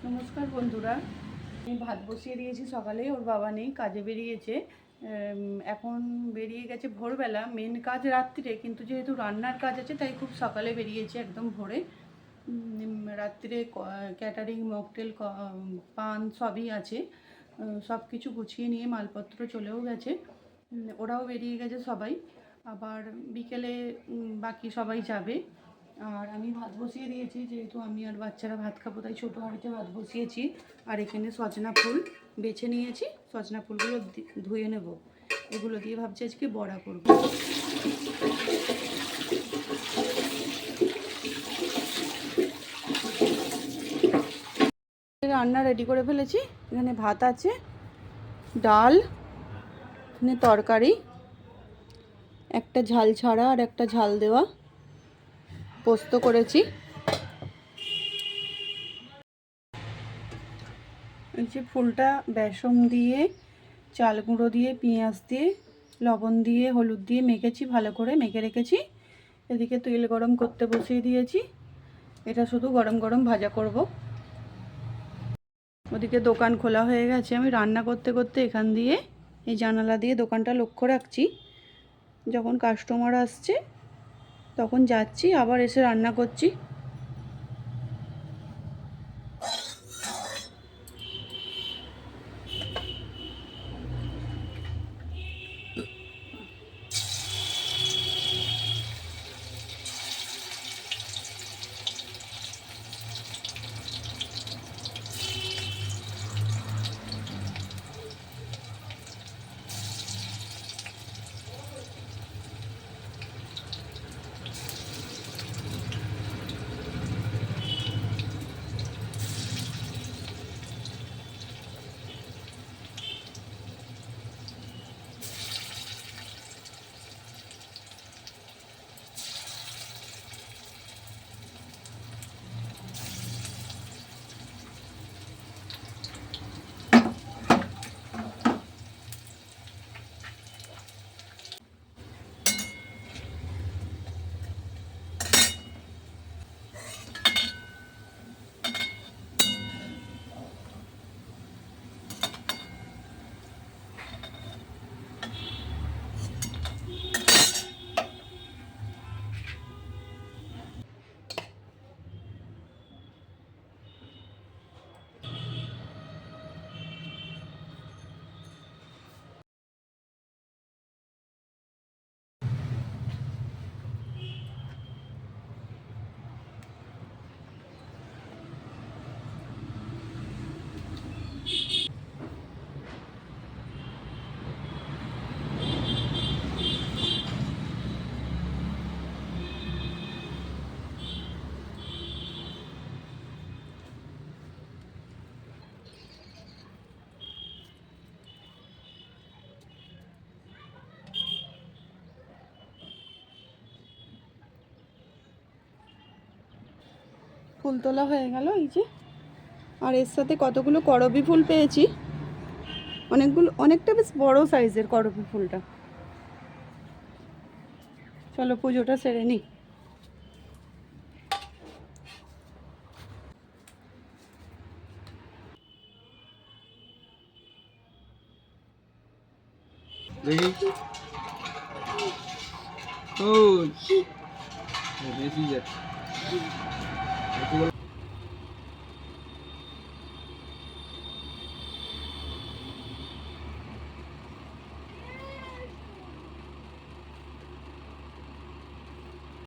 নমস্কার বন্ধুরা, আমি ভাত বসিয়ে দিয়েছি সকালেই। ওর বাবা নেই, কাজে বেরিয়েছে। এখন বেরিয়ে গেছে ভোরবেলা, মেন কাজ রাত্রিরে, কিন্তু যেহেতু রান্নার কাজ আছে তাই খুব সকালে বেরিয়েছে, একদম ভোরে। রাত্রিরে ক্যাটারিং, মকটেল, পান সবই আছে। সব কিছু গুছিয়ে নিয়ে মালপত্র চলেও গেছে। ওরাও বেরিয়ে গেছে সবাই। আবার বিকেলে বাকি সবাই যাবে। আর আমি ভাত বসিয়ে দিয়েছি, যেহেতু আমি আর বাচ্চারা ভাত খাবো তাই ছোটো হাঁড়িতে ভাত বসিয়েছি। আর এখানে সজনা ফুল বেছে নিয়েছি, সজনা ফুলগুলো ধুয়ে নেব। এগুলো দিয়ে ভাবছি আজকে বড়া করব। রান্না রেডি করে ফেলেছি। এখানে ভাত আছে, ডাল, এখানে তরকারি, একটা ঝাল ছাড়া আর একটা ঝাল দেওয়া, পোস্ত করেছি। এই যে ফুলটা বেসন দিয়ে, চাল গুঁড়ো দিয়ে, পেঁয়াজ দিয়ে, লবণ দিয়ে, হলুদ দিয়ে মেখেছি, ভালো করে মেখে রেখেছি। এদিকে তেল গরম করতে বসিয়ে দিয়েছি। এটা শুধু গরম গরম ভাজা করব। ওদিকে দোকান খোলা হয়ে গেছে। আমি রান্না করতে করতে এখান দিয়ে, এই জানালা দিয়ে দোকানটা লক্ষ্য রাখছি। যখন কাস্টমার আসছে তখন যাচ্ছি, আবার এসে রান্না করছি। ফুল তোলা হয়ে গেল, এই যে। আর এর সাথে কতগুলো করবী ফুল পেয়েছি, অনেকটা বেশ বড় সাইজের করবী ফুলটা। চলো পুজোটা সেরে নিই। ও